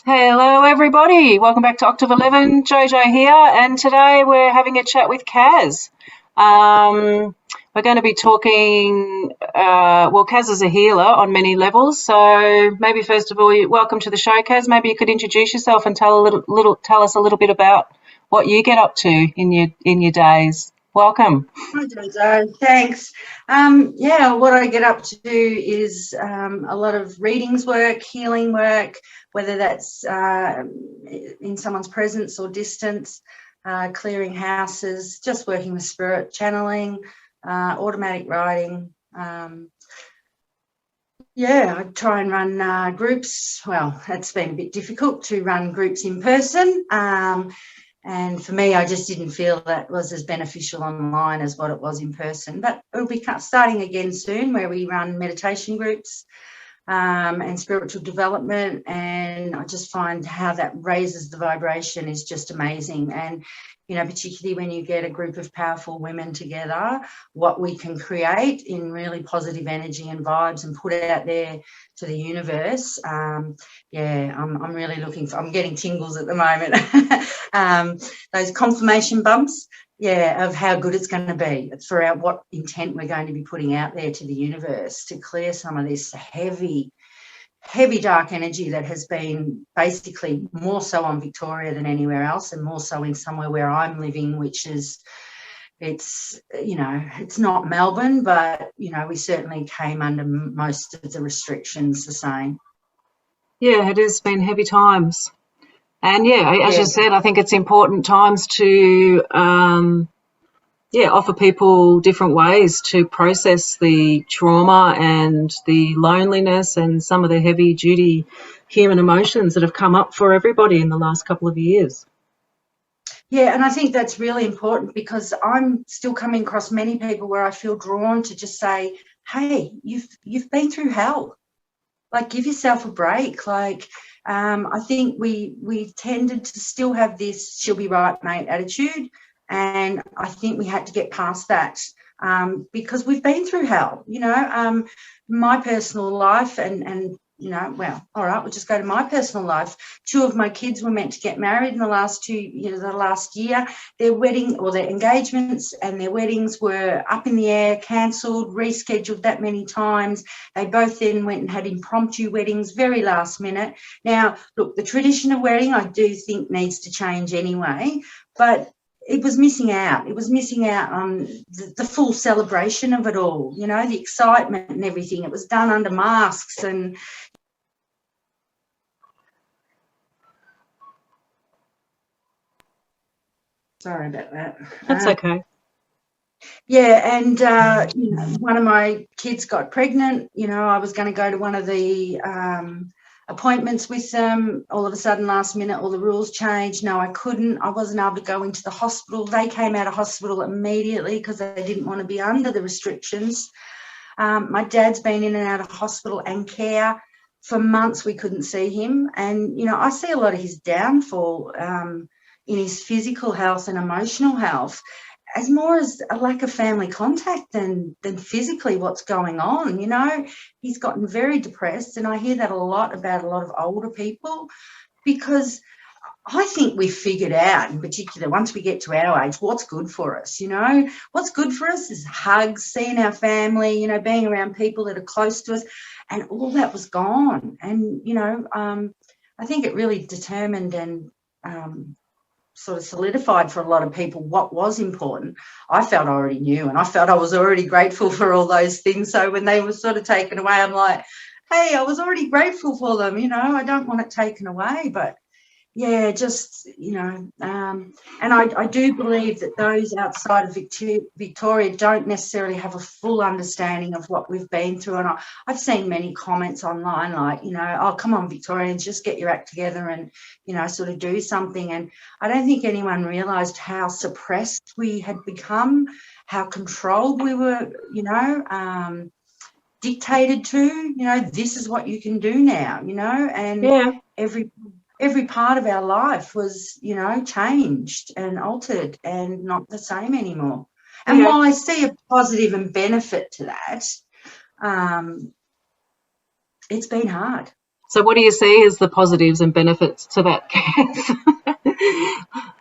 Hello, everybody. Welcome back to Octave 11. Jojo here, and today we're having a chat with Kaz. We're going to be talking. Kaz is a healer on many levels. So maybe first of all, welcome to the show, Kaz. Maybe you could introduce yourself and tell us a little bit about what you get up to in your days. Welcome. Hi, Jojo. Thanks. What I get up to is a lot of readings work, healing work, whether that's in someone's presence or distance, clearing houses, just working with spirit, channeling, automatic writing. I try and run groups. Well, it's been a bit difficult to run groups in person. And for me, I just didn't feel that was as beneficial online as what it was in person. But it'll be starting again soon, where we run meditation groups and spiritual development. And I just find how that raises the vibration is just amazing. And, you know, particularly when you get a group of powerful women together, what we can create in really positive energy and vibes and put out there to the universe. I'm really I'm getting tingles at the moment. Those confirmation bumps, of how good it's going to be for what intent we're going to be putting out there to the universe to clear some of this heavy dark energy that has been basically more so on Victoria than anywhere else, and more so in somewhere where I'm living, which is it's not Melbourne, but we certainly came under most of the restrictions the same. Yeah, it has been heavy times. And as you said, I think it's important times to offer people different ways to process the trauma and the loneliness and some of the heavy duty human emotions that have come up for everybody in the last couple of years. Yeah, and I think that's really important, because I'm still coming across many people where I feel drawn to just say, hey, you've been through hell. Like, give yourself a break. Like, I think we've tended to still have this she'll be right, mate attitude. And I think we had to get past that, because we've been through hell. My personal life and all right, we'll just go to my personal life. 2 of my kids were meant to get married in the last year. Their wedding or their engagements and their weddings were up in the air, cancelled, rescheduled that many times. They both then went and had impromptu weddings, very last minute. Now, look, the tradition of wedding I do think needs to change anyway, but it was missing out. It was missing out on the full celebration of it all, the excitement and everything. It was done under masks and sorry about that. That's okay. Yeah, and one of my kids got pregnant. I was going to go to one of the appointments with them. All of a sudden, last minute, all the rules changed. No, I couldn't. I wasn't able to go into the hospital. They came out of hospital immediately because they didn't want to be under the restrictions. My dad's been in and out of hospital and care for months. We couldn't see him. And, I see a lot of his downfall in his physical health and emotional health as more as a lack of family contact than physically what's going on. He's gotten very depressed, and I hear that a lot about a lot of older people, because I think we've figured out, in particular, once we get to our age, what's good for us. What's good for us is hugs, seeing our family, being around people that are close to us, and all that was gone. And, I think it really determined and sort of solidified for a lot of people what was important. I felt I already knew, and I felt I was already grateful for all those things. So when they were sort of taken away, I'm like, hey, I was already grateful for them. I don't want it taken away. But yeah, just, and I do believe that those outside of Victoria don't necessarily have a full understanding of what we've been through. And I've seen many comments online like, oh, come on, Victorians, just get your act together and, sort of do something. And I don't think anyone realised how suppressed we had become, how controlled we were, dictated to, this is what you can do now, and every part of our life was, changed and altered and not the same anymore. And while I see a positive and benefit to that, it's been hard. So what do you see as the positives and benefits to that, Kaz?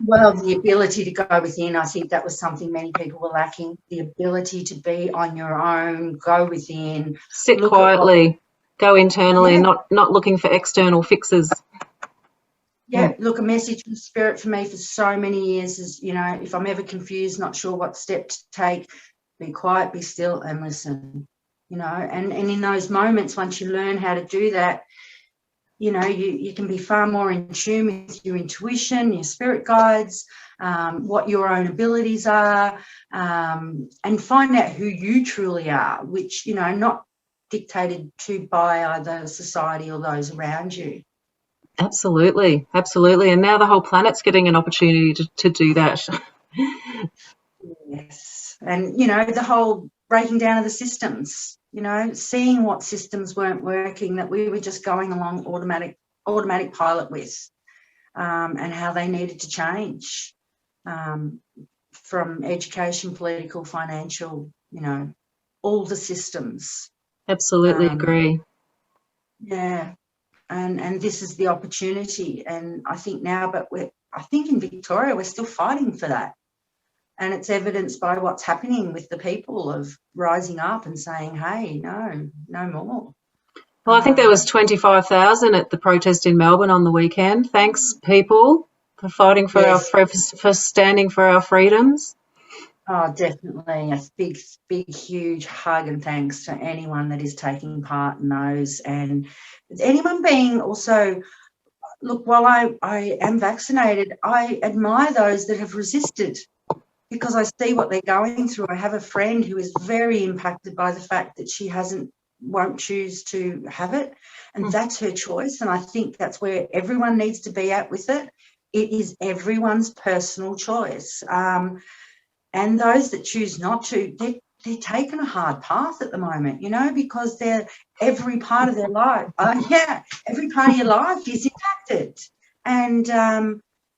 Well, the ability to go within, I think that was something many people were lacking. The ability to be on your own, go within, Sit look at what, quietly, go internally, yeah, not looking for external fixes. yeah. Look, a message from Spirit for me for so many years is, you know, if I'm ever confused, not sure what step to take, be quiet, be still, and listen. You know, and in those moments, once you learn how to do that, you know, you can be far more in tune with your intuition, your spirit guides, what your own abilities are, and find out who you truly are, which, you know, not dictated to by either society or those around you. Absolutely, absolutely. And now the whole planet's getting an opportunity to do that. Yes. And, you know, the whole breaking down of the systems, you know, seeing what systems weren't working that we were just going along automatic pilot with, and how they needed to change, from education, political, financial, you know, all the systems. Absolutely agree. Yeah. And this is the opportunity. And I think now, but I think in Victoria, we're still fighting for that. And it's evidenced by what's happening with the people of rising up and saying, hey, no more. Well, I think there was 25,000 at the protest in Melbourne on the weekend. Thanks, people, for fighting for Yes. for standing for our freedoms. Oh, definitely. A big, huge hug and thanks to anyone that is taking part in those. And anyone being also, look, while I am vaccinated, I admire those that have resisted, because I see what they're going through. I have a friend who is very impacted by the fact that she won't choose to have it, and that's her choice. And I think that's where everyone needs to be at with it. It is everyone's personal choice. And those that choose not to, they're taking a hard path at the moment, you know, because every part of their life, every part of your life is impacted. And,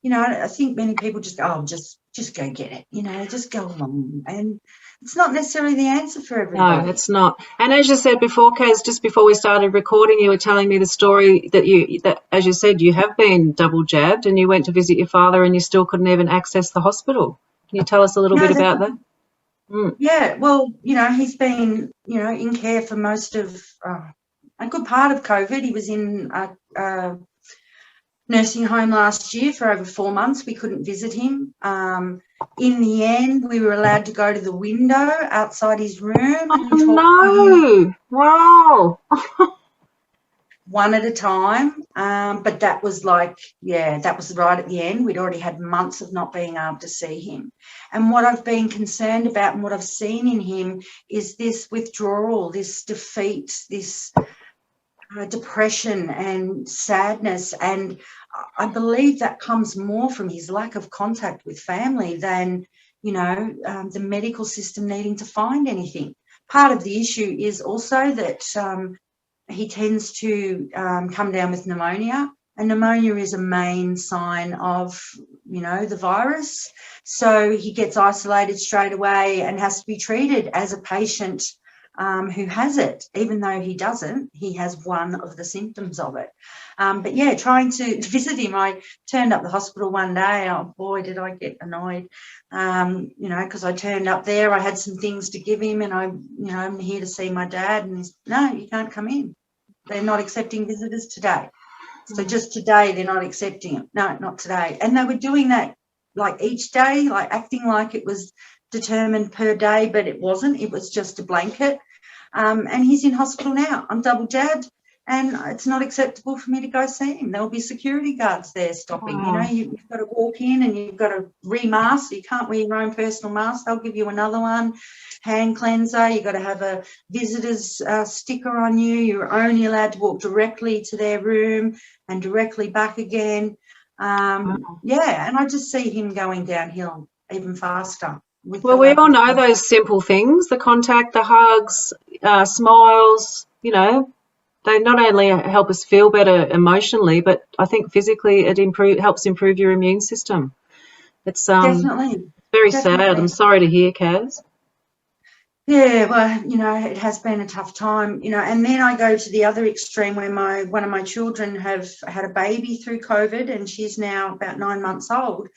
you know, I think many people just go, just go get it, you know, just go along. And it's not necessarily the answer for everybody. No, it's not. And as you said before, Kaz, just before we started recording, you were telling me the story that, as you said, you have been double jabbed and you went to visit your father and you still couldn't even access the hospital. Can you tell us a little bit about that? Yeah, well, you know, he's been, you know, in care for most of a good part of COVID. He was in a nursing home last year for over 4 months. We couldn't visit him. In the end, we were allowed to go to the window outside his room and talk to him. Wow. One at a time. But that was that was right at the end. We'd already had months of not being able to see him. And what I've been concerned about and what I've seen in him is this withdrawal, this defeat, this depression and sadness. And I believe that comes more from his lack of contact with family than, you know, the medical system needing to find anything. Part of the issue is also that he tends to come down with pneumonia, and pneumonia is a main sign of, you know, the virus. So he gets isolated straight away and has to be treated as a patient who has it. Even though he doesn't, he has one of the symptoms of it. But yeah, trying to visit him, I turned up the hospital one day. Oh boy, did I get annoyed, you know, because I turned up there, I had some things to give him, and I'm here to see my dad, and he's, no, you can't come in. They're not accepting visitors today. So just today they're not accepting it. No, not today. And they were doing that like each day, like acting like it was determined per day, but it wasn't. It was just a blanket. And he's in hospital now. I'm double jabbed, and it's not acceptable for me to go see him. There'll be security guards there stopping. Wow. You know, you've got to walk in and you've got to re-mask. You can't wear your own personal mask. They'll give you another one. Hand cleanser. You've got to have a visitor's sticker on you. You're only allowed to walk directly to their room and directly back again. Yeah, and I just see him going downhill even faster. Well, we all know those simple things, the contact, the hugs, smiles, you know, they not only help us feel better emotionally, but I think physically it helps improve your immune system. It's definitely very sad. I'm sorry to hear, Kaz. Yeah, well, it has been a tough time, and then I go to the other extreme where one of my children have had a baby through COVID, and she's now about 9 months old.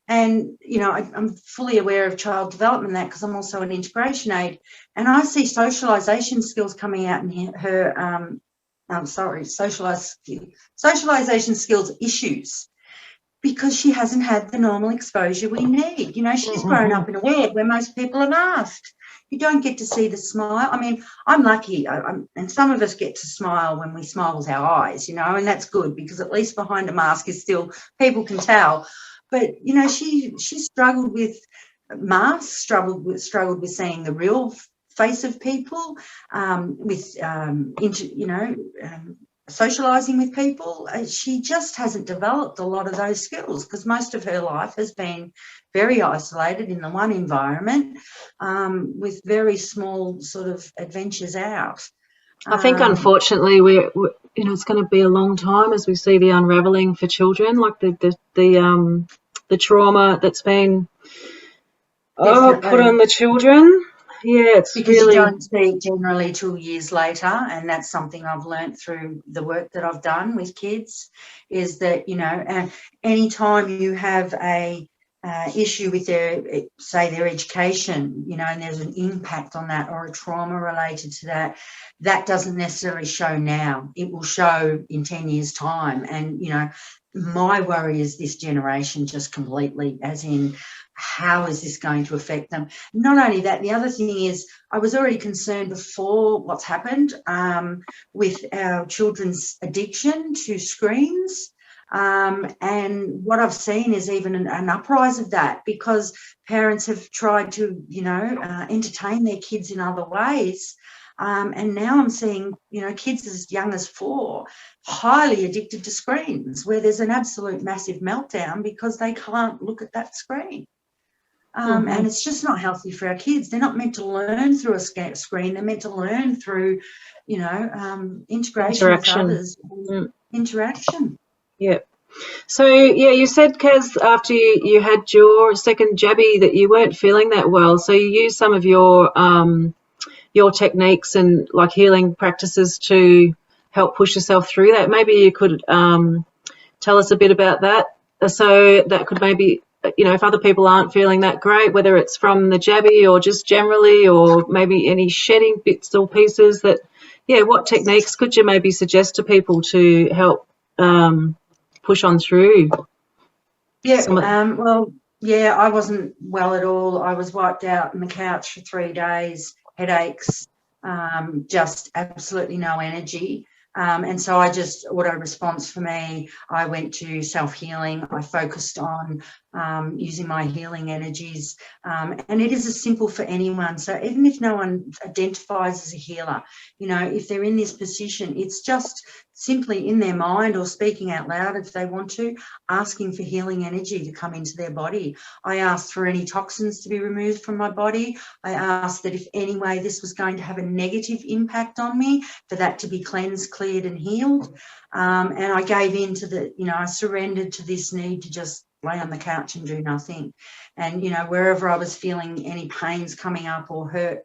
And, I'm fully aware of child development, that because I'm also an integration aide, and I see socialization skills coming out in her, socialization skills issues, because she hasn't had the normal exposure we need. She's grown up in a world where most people are masked. You don't get to see the smile. I mean, I'm lucky, and some of us get to smile when we smile with our eyes, and that's good, because at least behind a mask is still, people can tell. But, she struggled with masks, struggled with seeing the real face of people, socializing with people. She just hasn't developed a lot of those skills, because most of her life has been very isolated in the one environment, with very small sort of adventures out. I think, unfortunately, it's going to be a long time as we see the unraveling for children, like the trauma that's been put on the children. Yeah, it's because really, you don't see it generally till years later, and that's something I've learnt through the work that I've done with kids, is that anytime you have a issue with their education, and there's an impact on that, or a trauma related to that, that doesn't necessarily show now. It will show in 10 years' time. And my worry is this generation just completely, as in, how is this going to affect them? Not only that, the other thing is, I was already concerned before what's happened with our children's addiction to screens. And what I've seen is even an uprise of that, because parents have tried to, entertain their kids in other ways. And now I'm seeing, kids as young as 4, highly addicted to screens, where there's an absolute massive meltdown because they can't look at that screen. And it's just not healthy for our kids. They're not meant to learn through a screen. They're meant to learn through, integration with others, interaction. Yeah. So, yeah, you said, Kaz, after you had your second jabby that you weren't feeling that well. So you used some of your techniques and like healing practices to help push yourself through that. Maybe you could tell us a bit about that, so that could maybe, if other people aren't feeling that great, whether it's from the jabby or just generally, or maybe any shedding bits or pieces, that, what techniques could you maybe suggest to people to help push on through? Yeah, I wasn't well at all. I was wiped out on the couch for 3 days, headaches, just absolutely no energy. And so I just, auto response for me, I went to self-healing. I focused on using my healing energies. And it is as simple for anyone. So even if no one identifies as a healer, if they're in this position, it's just simply in their mind, or speaking out loud if they want to, asking for healing energy to come into their body. I asked for any toxins to be removed from my body. I asked that if any way this was going to have a negative impact on me, for that to be cleansed, cleared and healed. And I gave in to I surrendered to this need to just lay on the couch and do nothing. And, wherever I was feeling any pains coming up or hurt,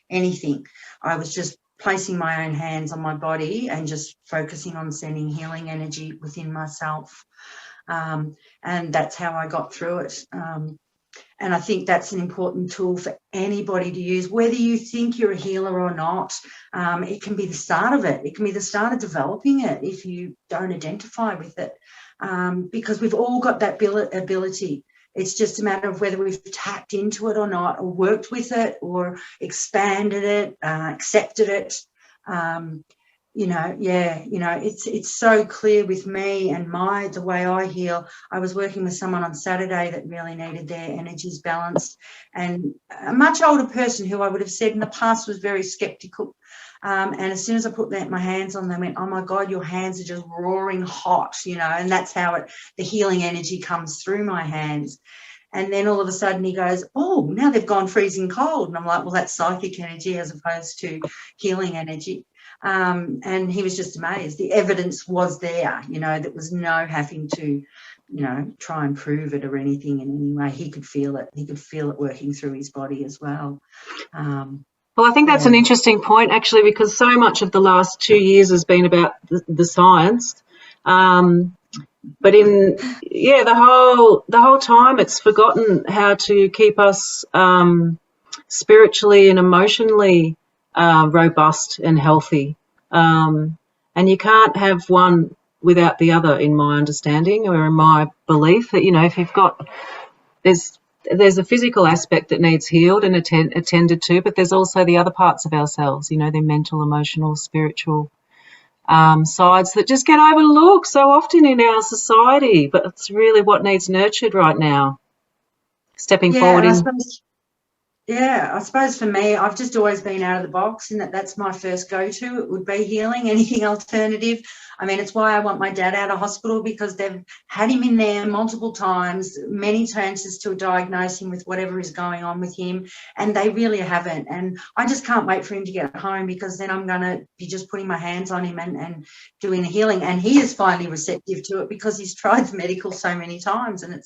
anything, I was just placing my own hands on my body and just focusing on sending healing energy within myself. And that's how I got through it. And I think that's an important tool for anybody to use, whether you think you're a healer or not. It can be the start of it. It can be the start of developing it if you don't identify with it, because we've all got that ability. It's just a matter of whether we've tapped into it or not, or worked with it, or expanded it, accepted it. It's so clear with me and the way I heal. I was working with someone on Saturday that really needed their energies balanced, and a much older person who I would have said in the past was very skeptical. And as soon as I put my hands on them, I went, oh my God, your hands are just roaring hot, and that's how the healing energy comes through my hands. And then all of a sudden he goes, oh, now they've gone freezing cold. And I'm like, well, that's psychic energy as opposed to healing energy. And he was just amazed. The evidence was there, there was no having to, try and prove it or anything in any way. He could feel it. He could feel it working through his body as well. Well, I think that's an interesting point, actually, because so much of the last 2 years has been about the science. But the whole time it's forgotten how to keep us spiritually and emotionally robust and healthy. And you can't have one without the other, in my understanding or in my belief. That, if you've got there's a physical aspect that needs healed and attended to, but there's also the other parts of ourselves, the mental, emotional, spiritual sides that just get overlooked so often in our society. But it's really what needs nurtured right now. Stepping forward in. I suppose for me, I've just always been out of the box, and that's my first go-to. It would be healing. Anything alternative. I mean, it's why I want my dad out of hospital, because they've had him in there multiple times, many chances to diagnose him with whatever is going on with him, and they really haven't. And I just can't wait for him to get home, because then I'm going to be just putting my hands on him and doing the healing. And he is finally receptive to it, because he's tried the medical so many times and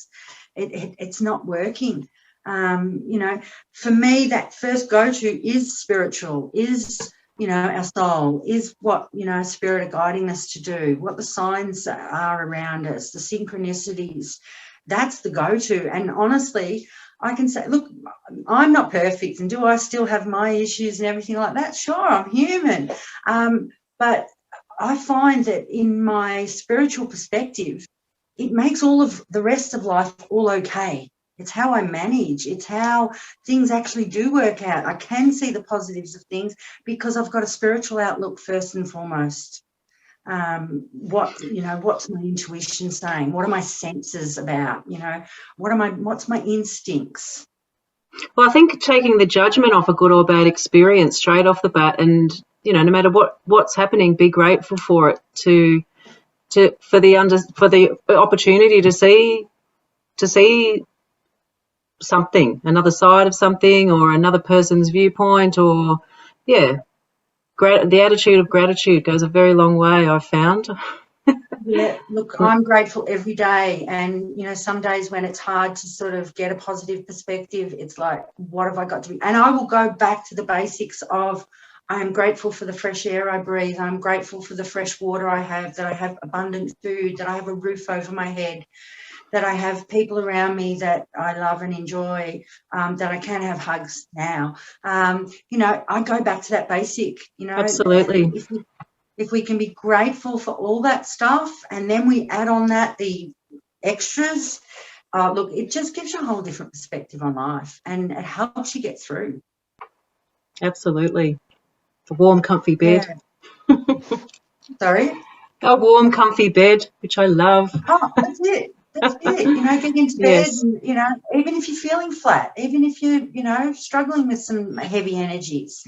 it's not working. For me, that first go-to is spiritual, is, our soul, is what, spirit are guiding us to do, what the signs are around us, the synchronicities. That's the go-to. And honestly, I can say, look, I'm not perfect, and do I still have my issues and everything like that? Sure, I'm human. But I find that in my spiritual perspective, it makes all of the rest of life all okay. It's how I manage. It's how things actually do work out. I can see the positives of things because I've got a spiritual outlook first and foremost. What's my intuition saying? What are my senses about? What's my instincts? Well, I think taking the judgment off a good or bad experience straight off the bat, and no matter what's happening, be grateful for it for the opportunity to see something, another side of something, or another person's viewpoint, or the attitude of gratitude goes a very long way, I've found. Yeah, look, I'm grateful every day, and some days when it's hard to sort of get a positive perspective, it's like, what have I got to be? And I will go back to the basics of, I am grateful for the fresh air I breathe. I'm grateful for the fresh water I have, that I have abundant food, that I have a roof over my head, that I have people around me that I love and enjoy, that I can have hugs now. I go back to that basic, Absolutely. If we can be grateful for all that stuff, and then we add on that the extras, look, it just gives you a whole different perspective on life, and it helps you get through. Absolutely. A warm, comfy bed. Yeah. Sorry? A warm, comfy bed, which I love. Oh, that's it. That's it. Getting into bed, Yes. and, even if you're feeling flat, even if you're, struggling with some heavy energies,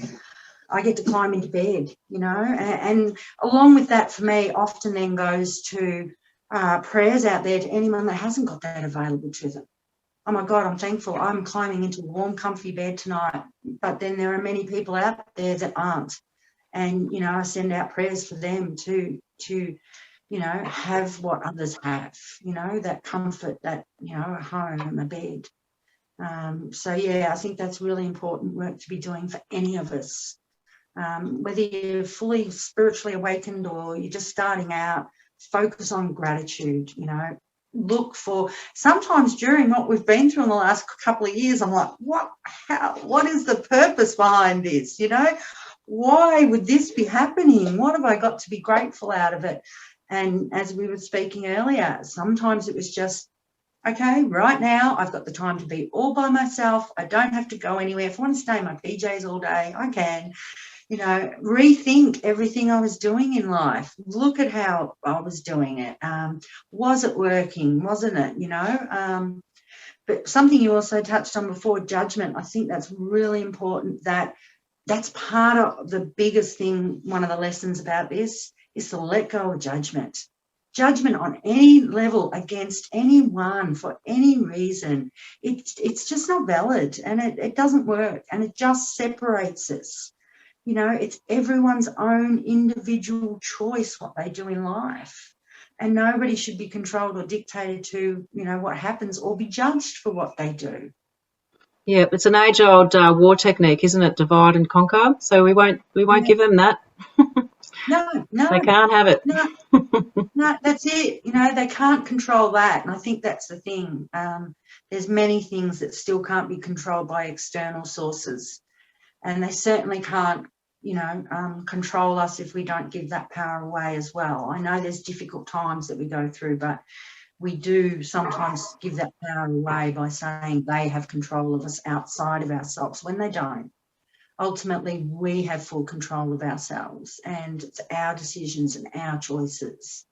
I get to climb into bed, and along with that, for me, often then goes to prayers out there to anyone that hasn't got that available to them. Oh my God, I'm thankful I'm climbing into a warm, comfy bed tonight. But then there are many people out there that aren't. And, I send out prayers for them to have what others have, that comfort, that, a home and a bed. I think that's really important work to be doing for any of us. Whether you're fully spiritually awakened or you're just starting out, focus on gratitude, look for, sometimes during what we've been through in the last couple of years, I'm like, what is the purpose behind this? Why would this be happening? What have I got to be grateful out of it? And as we were speaking earlier, sometimes it was just, okay, right now I've got the time to be all by myself. I don't have to go anywhere. If I want to stay in my PJs all day, I can. Rethink everything I was doing in life. Look at how I was doing it. Was it working? Wasn't it? But something you also touched on before, judgment. I think that's really important. That's part of the biggest thing. One of the lessons about this is to let go of judgment. Judgment on any level against anyone for any reason. It's just not valid, and it doesn't work, and it just separates us. It's everyone's own individual choice what they do in life, and nobody should be controlled or dictated to, what happens, or be judged for what they do. Yeah, it's an age-old war technique, isn't it? Divide and conquer. So we won't Yeah. give them that. No, no, They can't have it. no, no, that's it. You know, they can't control that. And I think that's the thing. There's many things that still can't be controlled by external sources. And they certainly can't, you know, control us if we don't give that power away as well. I know there's difficult times that we go through, but we do sometimes give that power away by saying they have control of us outside of ourselves when they don't. Ultimately, we have full control of ourselves, and it's our decisions and our choices.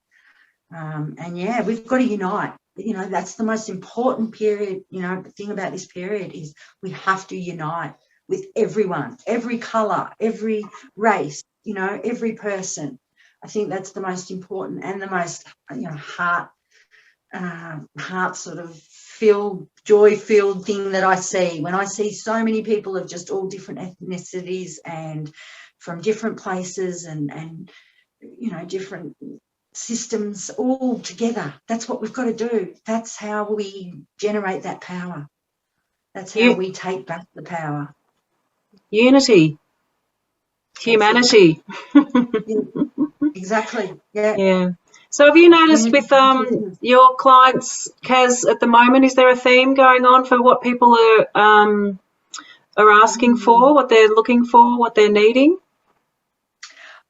And yeah, we've got to unite. You know, that's the most important period. You know, the thing about this period is we have to unite with everyone, every colour, every race, you know, every person. I think that's the most important and the most, you know, heart sort of joy-filled thing that I see when I see so many people of just all different ethnicities and from different places and you know, different systems all together. That's what we've got to do. That's how we generate that power. That's how we take back the power. Unity, humanity. Yeah, exactly. Yeah. Yeah. So have you noticed with your clients, Kaz, at the moment, is there a theme going on for what people are asking for, what they're looking for, what they're needing?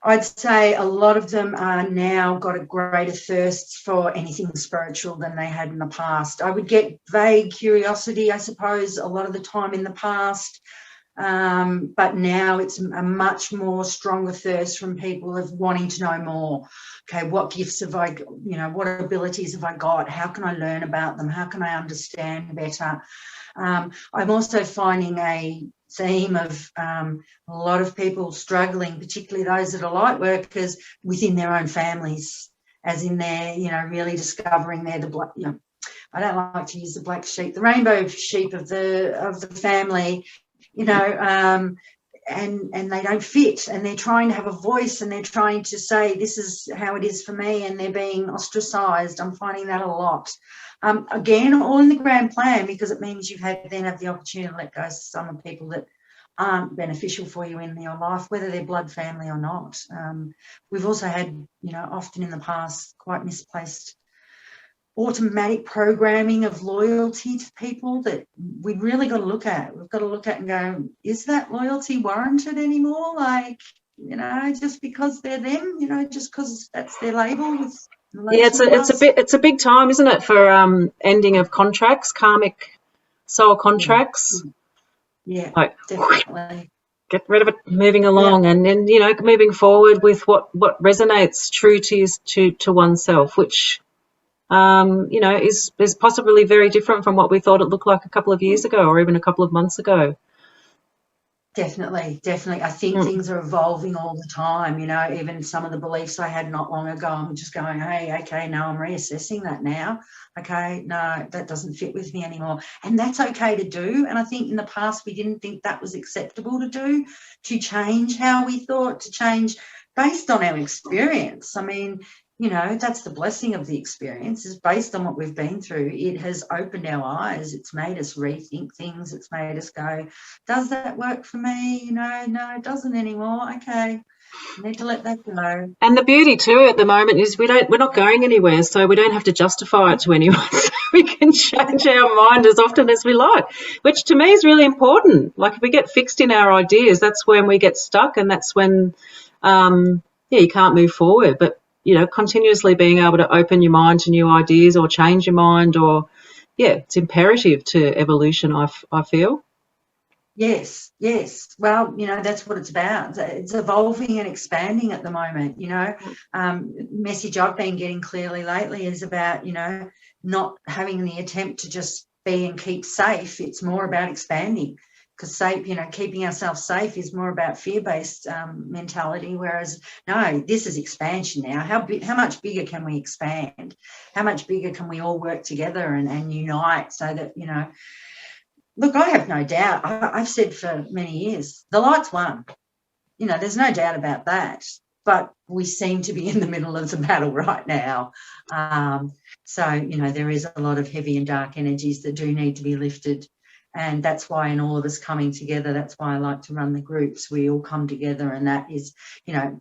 I'd say a lot of them are now got a greater thirst for anything spiritual than they had in the past. I would get vague curiosity, I suppose, a lot of the time in the past. But now it's a much more stronger thirst from people of wanting to know more. Okay, what gifts have I, you know, what abilities have I got? How can I learn about them? How can I understand better? I'm also finding a theme of a lot of people struggling, particularly those that are light workers within their own families, as in they're, you know, really discovering they're the black, you know, I don't like to use the black sheep, the rainbow sheep of the family, you know, and they don't fit, and they're trying to have a voice, and they're trying to say this is how it is for me, and they're being ostracized. I'm finding that a lot. Again, all in the grand plan, because it means you then have the opportunity to let go of some of the people that aren't beneficial for you in your life, whether they're blood family or not. We've also had, you know, often in the past quite misplaced automatic programming of loyalty to people that we've really got to look at. We've got to look at and go, is that loyalty warranted anymore? Like, you know, just because they're them, you know, just because that's their label. Yeah, it's a big time, isn't it, for ending of contracts, karmic soul contracts. Yeah, like, definitely. Get rid of it, moving along, and then, you know, moving forward with what resonates true to oneself, which you know, is possibly very different from what we thought it looked like a couple of years ago or even a couple of months ago. Definitely. I think things are evolving all the time, you know, even some of the beliefs I had not long ago, I'm just going, hey, okay, no, I'm reassessing that now. Okay, no, that doesn't fit with me anymore. And that's okay to do. And I think in the past we didn't think that was acceptable to do, to change how we thought, to change based on our experience. I mean, you know, that's the blessing of the experience, is based on what we've been through. It has opened our eyes. It's made us rethink things. It's made us go, does that work for me? You know, no, it doesn't anymore. Okay, I need to let that go. And the beauty too at the moment is we're not going anywhere, so we don't have to justify it to anyone. So we can change our mind as often as we like, which to me is really important. Like, if we get fixed in our ideas, that's when we get stuck, and that's when you can't move forward. But, you know, continuously being able to open your mind to new ideas or change your mind, or it's imperative to evolution, I feel. Yes. Well, you know, that's what it's about. It's evolving and expanding at the moment, you know. Message I've been getting clearly lately is about, you know, not having the attempt to just be and keep safe. It's more about expanding, because safe, you know, keeping ourselves safe is more about fear-based mentality, whereas no, this is expansion now. How much bigger can we expand? How much bigger can we all work together and unite, so that, you know, look, I have no doubt. I've said for many years, the light's won. You know, there's no doubt about that. But we seem to be in the middle of the battle right now. So, you know, there is a lot of heavy and dark energies that do need to be lifted. And that's why in all of us coming together, that's why I like to run the groups. We all come together, and that is, you know,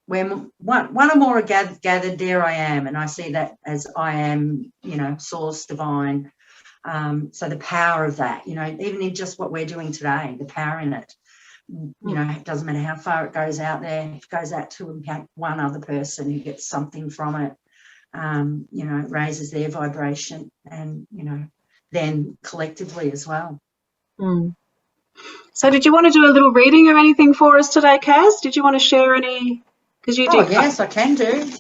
when one or more are gathered, there I am. And I see that as I am, you know, source divine. So the power of that, you know, even in just what we're doing today, the power in it, you know, it doesn't matter how far it goes out there. If it goes out to impact one other person who gets something from it, you know, it raises their vibration, and, you know, then collectively as well. So did you want to do a little reading or anything for us today, Kaz? Did you want to share any? Because you do. Oh, yes, I can do.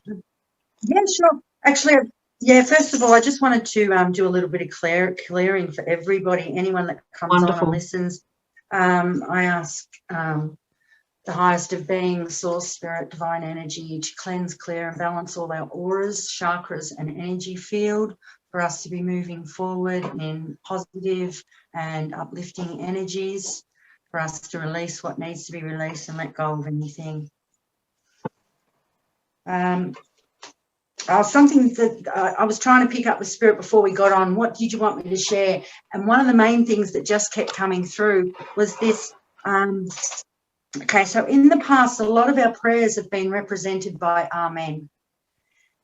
Yeah, sure. Actually, yeah, first of all, I just wanted to do a little bit of clearing for everybody, anyone that comes on and listens. I ask the highest of being, source, spirit, divine energy, to cleanse, clear and balance all our auras, chakras and energy field for us to be moving forward in positive and uplifting energies, for us to release what needs to be released and let go of anything. Something that I was trying to pick up with Spirit before we got on. What did you want me to share? And one of the main things that just kept coming through was this. Okay, so in the past, a lot of our prayers have been represented by Amen.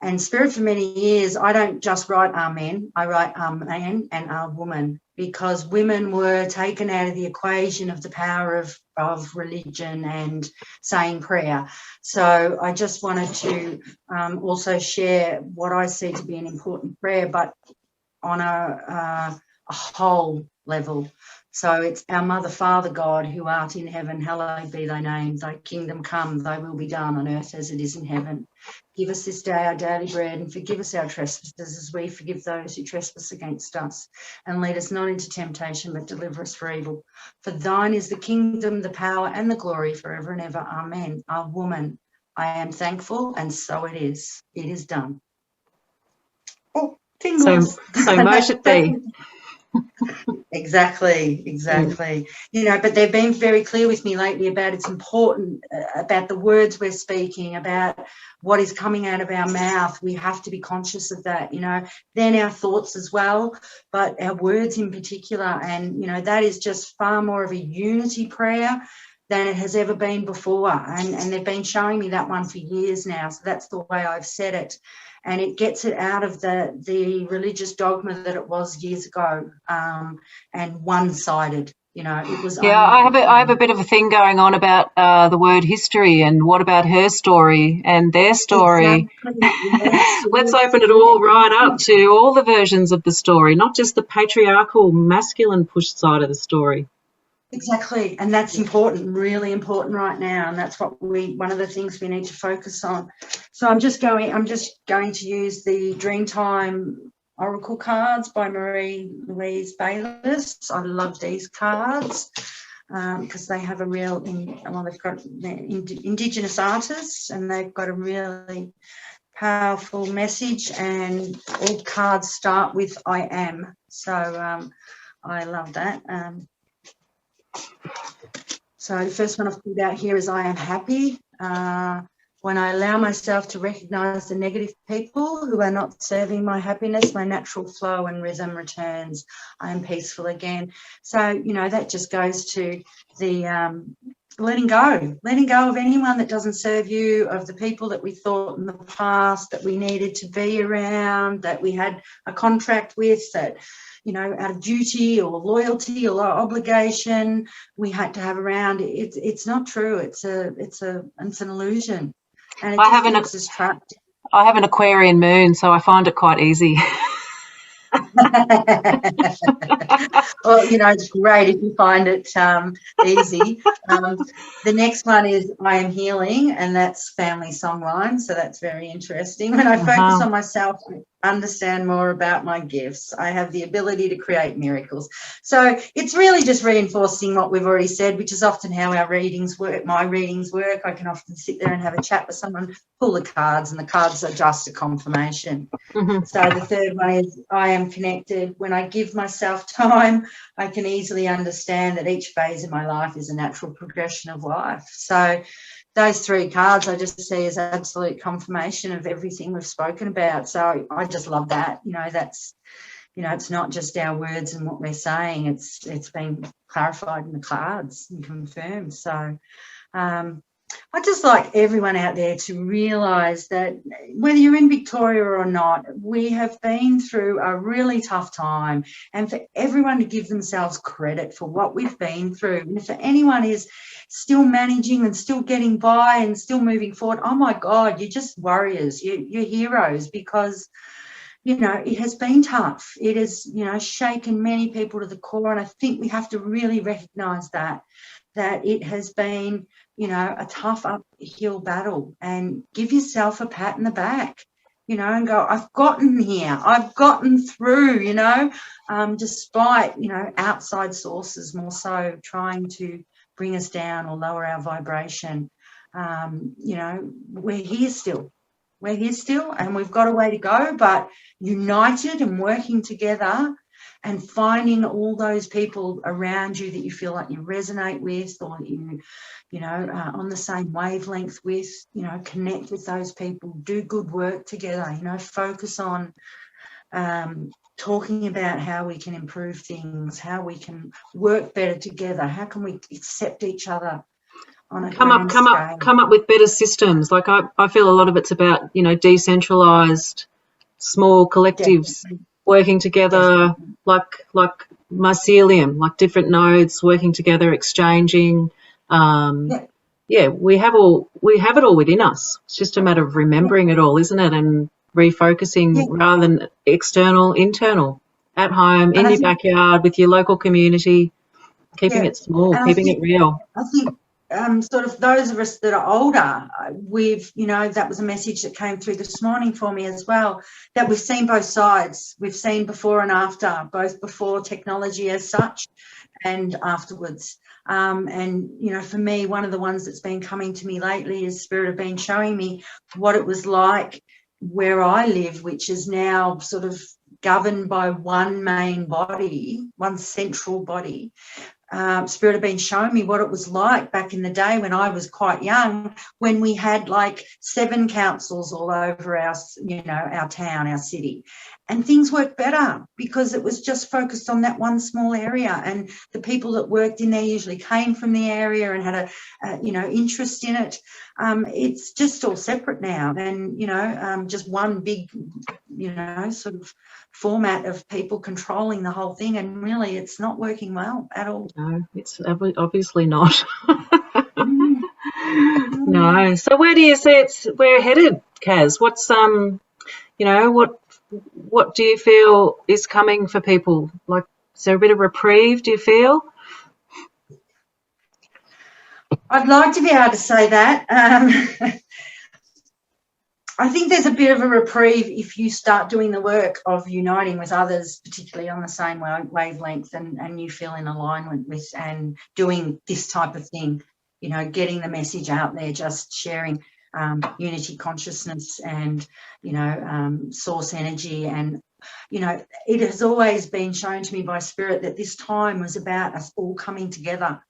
And Spirit, for many years, I don't just write Amen, I write Amen and Our Woman, because women were taken out of the equation of the power of religion and saying prayer. So I just wanted to also share what I see to be an important prayer, but on a whole level. So it's our Mother, Father, God, who art in heaven, hallowed be thy name. Thy kingdom come, thy will be done on earth as it is in heaven. Give us this day our daily bread, and forgive us our trespasses as we forgive those who trespass against us. And lead us not into temptation, but deliver us from evil. For thine is the kingdom, the power and the glory forever and ever. Amen. Our Woman, I am thankful, and so it is. It is done. Oh, tingles. So much it be. Exactly. You know, but they've been very clear with me lately about it's important, about the words we're speaking, about what is coming out of our mouth. We have to be conscious of that, you know, then our thoughts as well, but our words in particular. And, you know, that is just far more of a unity prayer than it has ever been before. And they've been showing me that one for years now. So that's the way I've said it. And it gets it out of the religious dogma that it was years ago, and one-sided. You know, it was. Yeah, I have a bit of a thing going on about the word history and what about her story and their story. Exactly. Yes. Let's open it all right up to all the versions of the story, not just the patriarchal, masculine push side of the story. Exactly, and that's important, really important right now, and that's what one of the things we need to focus on. So I'm just going to use the Dreamtime Oracle cards by Marie-Louise Bayliss. I love these cards because they have a real, they've got Indigenous artists, and they've got a really powerful message, and all cards start with I am. So I love that. So the first one I've pulled out here is I am happy. When I allow myself to recognise the negative people who are not serving my happiness, my natural flow and rhythm returns. I am peaceful again. So, you know, that just goes to the letting go of anyone that doesn't serve you, of the people that we thought in the past that we needed to be around, that we had a contract with, that, you know, out of duty or loyalty or obligation we had to have around. It's not true. It's an illusion, and I have an Aquarian moon, so I find it quite easy. Well, you know, it's great if you find it easy. The next one is I am healing, and that's family songline, so that's very interesting. When I focus on myself, I understand more about my gifts. I have the ability to create miracles. So it's really just reinforcing what we've already said, which is often how our readings work. My readings work. I can often sit there and have a chat with someone, pull the cards, and the cards are just a confirmation. So the third one is I am connected. When I give myself time, I can easily understand that each phase of my life is a natural progression of life. So those three cards I just see as absolute confirmation of everything we've spoken about. So I just love that. You know, that's You know, it's not just our words and what we're saying. It's been clarified in the cards and confirmed. So I'd just like everyone out there to realise that whether you're in Victoria or not, we have been through a really tough time, and for everyone to give themselves credit for what we've been through. And if anyone is still managing and still getting by and still moving forward, oh my God, you're just warriors, you're heroes, because you know, it has been tough. It has, you know, shaken many people to the core. And I think we have to really recognise that it has been, you know, a tough uphill battle, and give yourself a pat in the back, you know, and go, I've gotten here, I've gotten through, you know, despite, you know, outside sources more so trying to bring us down or lower our vibration. You know, we're here still. We're here still, and we've got a way to go, but united and working together and finding all those people around you that you feel like you resonate with, or that you know, on the same wavelength with, you know, connect with those people, do good work together, you know, focus on talking about how we can improve things, how we can work better together, how can we accept each other. Come up with better systems. Like I feel a lot of it's about, you know, decentralized small collectives. Definitely. Working together. Definitely. like mycelium, like different nodes working together, exchanging. Yeah, we have it all within us. It's just a matter of remembering it all, isn't it? And refocusing rather than external, internal, at home, in your backyard, with your local community, keeping it small, keeping it real. I think sort of those of us that are older, you know, that was a message that came through this morning for me as well, that we've seen both sides. We've seen before and after, both before technology as such and afterwards. And, you know, for me, one of the ones that's been coming to me lately is Spirit have been showing me what it was like where I live, which is now sort of governed by one main body, one central body. Spirit have been showing me what it was like back in the day when I was quite young, when we had like 7 councils all over our, you know, our town, our city, and things worked better because it was just focused on that one small area, and the people that worked in there usually came from the area and had a you know, interest in it. It's just all separate now, and you know, just one big, you know, sort of format of people controlling the whole thing, and really it's not working well at all. No, it's obviously not. No. So where do you see we're headed, Kaz? What's you know, what do you feel is coming for people? Like, is there a bit of reprieve, do you feel? I'd like to be able to say that. I think there's a bit of a reprieve if you start doing the work of uniting with others, particularly on the same wavelength, and you feel in alignment with and doing this type of thing, you know, getting the message out there, just sharing unity consciousness and, you know, source energy. And, you know, it has always been shown to me by Spirit that this time was about us all coming together.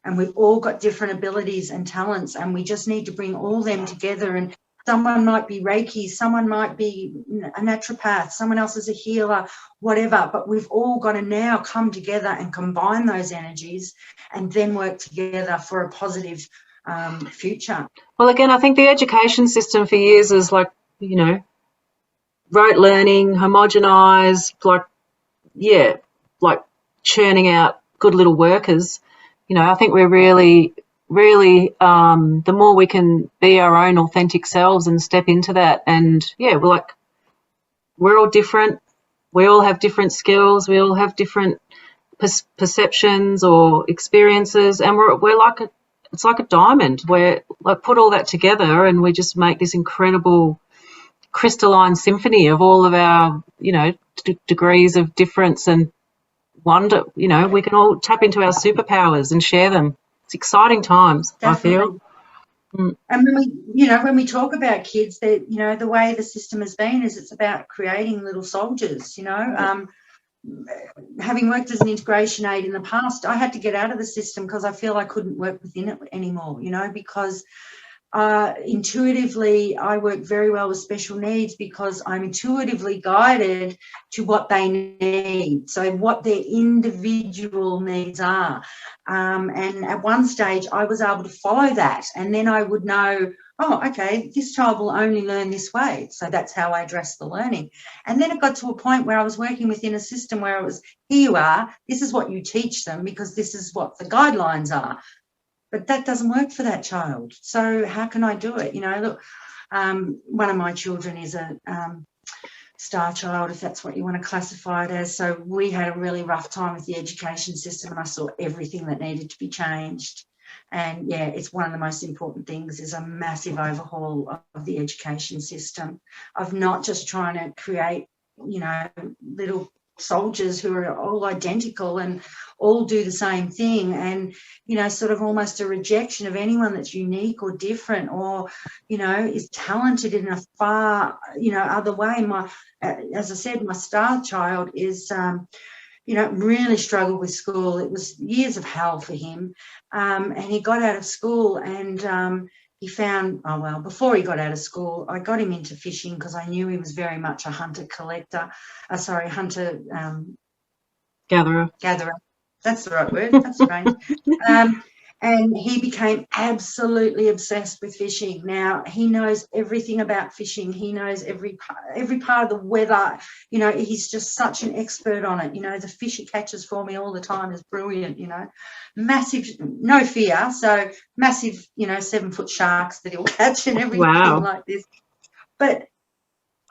And we've all got different abilities and talents, and we just need to bring all them together. And someone might be Reiki, someone might be a naturopath, someone else is a healer, whatever. But we've all got to now come together and combine those energies and then work together for a positive future. Well, again, I think the education system for years is like, you know, rote learning, homogenized, like churning out good little workers. You know, I think we're really, the more we can be our own authentic selves and step into that, and we're all different. We all have different skills. We all have different perceptions or experiences, and we're like it's like a diamond. We're like put all that together, and we just make this incredible crystalline symphony of all of our, you know, degrees of difference and wonder. You know, we can all tap into our superpowers and share them. It's exciting times. Definitely. I feel. And when we talk about kids, that, you know, the way the system has been is it's about creating little soldiers. You know, having worked as an integration aid in the past, I had to get out of the system because I feel I couldn't work within it anymore. You know, because intuitively, I work very well with special needs because I'm intuitively guided to what they need, so what their individual needs are. And at one stage, I was able to follow that, and then I would know, oh, okay, this child will only learn this way. So that's how I address the learning. And then it got to a point where I was working within a system where it was, here you are, this is what you teach them because this is what the guidelines are. But that doesn't work for that child. So how can I do it? You know, look, one of my children is a star child, if that's what you want to classify it as. So we had a really rough time with the education system, and I saw everything that needed to be changed. And yeah, it's one of the most important things is a massive overhaul of the education system, of not just trying to create, you know, little soldiers who are all identical and all do the same thing, and, you know, sort of almost a rejection of anyone that's unique or different or, you know, is talented in a far, you know, other way. As I said, my star child is, you know, really struggled with school. It was years of hell for him. And he got out of school and he found, oh, well, before he got out of school, I got him into fishing because I knew he was very much a hunter-gatherer. That's the right word. That's strange. And he became absolutely obsessed with fishing. Now, he knows everything about fishing. He knows every part of the weather. You know, he's just such an expert on it. You know, the fish he catches for me all the time is brilliant, you know. Massive, no fear, so massive, you know, 7-foot sharks that he'll catch and everything like this. But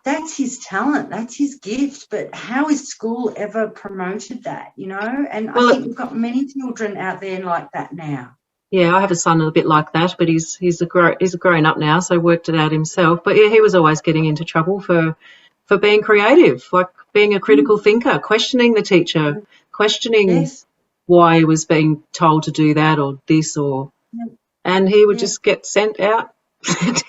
that's his talent, that's his gift. But how is school ever promoted that, you know? And I think we've got many children out there like that now. Yeah, I have a son a bit like that, but he's grown up now, so worked it out himself. But yeah, he was always getting into trouble for being creative, like being a critical thinker, questioning the teacher, questioning why he was being told to do that or this or, and he would just get sent out. And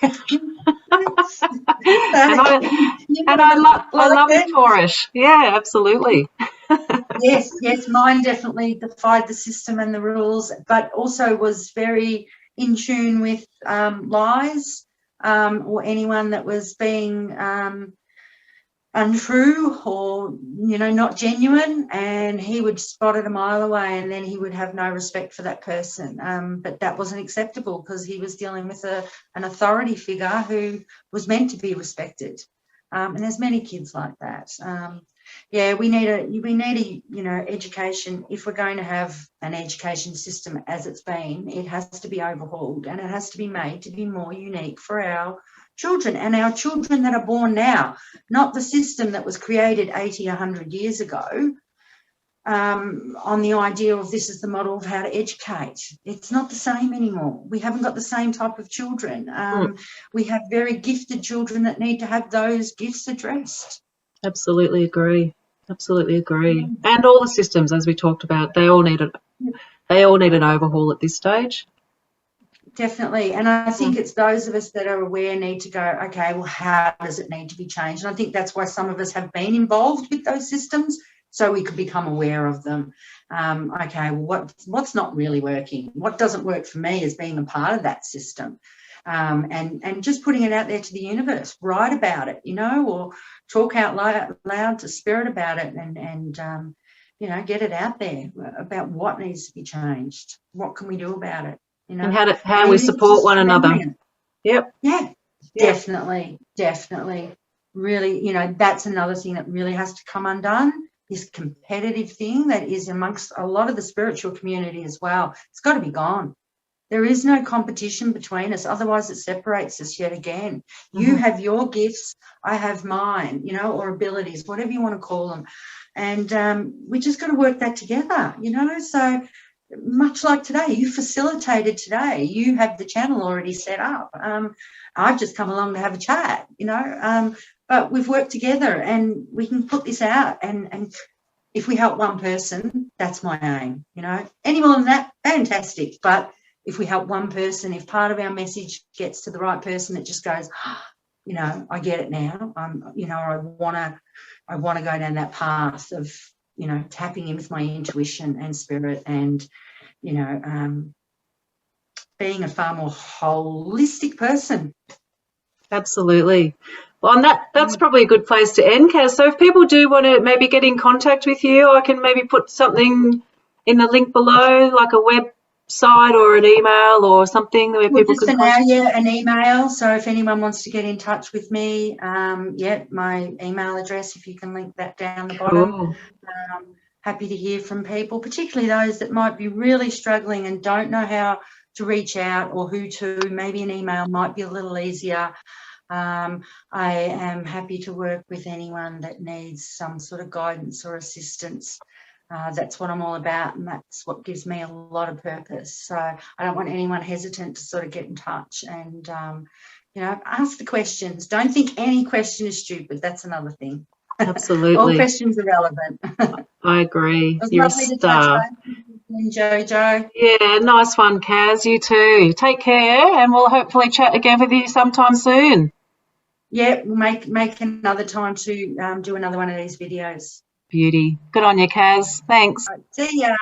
I love it for it. Yeah, absolutely. Yes, mine definitely defied the system and the rules, but also was very in tune with lies or anyone that was being untrue or, you know, not genuine, and he would spot it a mile away, and then he would have no respect for that person. But that wasn't acceptable because he was dealing with an authority figure who was meant to be respected. And there's many kids like that. Yeah, we need a you know, education. If we're going to have an education system as it's been, it has to be overhauled and it has to be made to be more unique for our children and our children that are born now, not the system that was created 80, 100 years ago on the idea of this is the model of how to educate. It's not the same anymore. We haven't got the same type of children. We have very gifted children that need to have those gifts addressed. Absolutely agree. And all the systems, as we talked about, they all need an overhaul at this stage. Definitely. And I think it's those of us that are aware need to go, okay, well, how does it need to be changed? And I think that's why some of us have been involved with those systems, so we could become aware of them. Okay, well, what's not really working? What doesn't work for me as being a part of that system? And just putting it out there to the universe, write about it, you know, or talk out loud to spirit about it and you know, get it out there about what needs to be changed. What can we do about it? You know, and how we support one another. Yep. Yeah, definitely. Really, you know, that's another thing that really has to come undone, this competitive thing that is amongst a lot of the spiritual community as well. It's got to be gone. There is no competition between us, otherwise it separates us yet again. You have your gifts, I have mine, you know, or abilities, whatever you want to call them. And we just got to work that together, you know. So much like today, you facilitated today, you have the channel already set up. I've just come along to have a chat, you know, but we've worked together and we can put this out, and if we help one person, that's my aim, you know. Any more than that, fantastic. But if we help one person, if part of our message gets to the right person, it just goes, you know, I get it now. You know, I want to go down that path of, you know, tapping in with my intuition and spirit and, you know, being a far more holistic person. Absolutely. Well, and that's probably a good place to end, Kaz. So if people do want to maybe get in contact with you, I can maybe put something in the link below, like a website or an email or something where Well, people just can for now, contact. yeah, an email. So if anyone wants to get in touch with me, yeah, my email address, if you can link that down the bottom. Cool. Happy to hear from people, particularly those that might be really struggling and don't know how to reach out or who to. Maybe an email might be a little easier. I am happy to work with anyone that needs some sort of guidance or assistance. That's what I'm all about, and that's what gives me a lot of purpose. So I don't want anyone hesitant to sort of get in touch and, you know, ask the questions. Don't think any question is stupid. That's another thing. All Absolutely. questions are relevant. I agree. It was You're a lovely to touch star. base with you, Jojo. Yeah, nice one, Kaz. You too. Take care, and we'll hopefully chat again with you sometime soon. Yeah, we'll make another time to do another one of these videos. Beauty. Good on you, Kaz. Thanks. Right, see ya.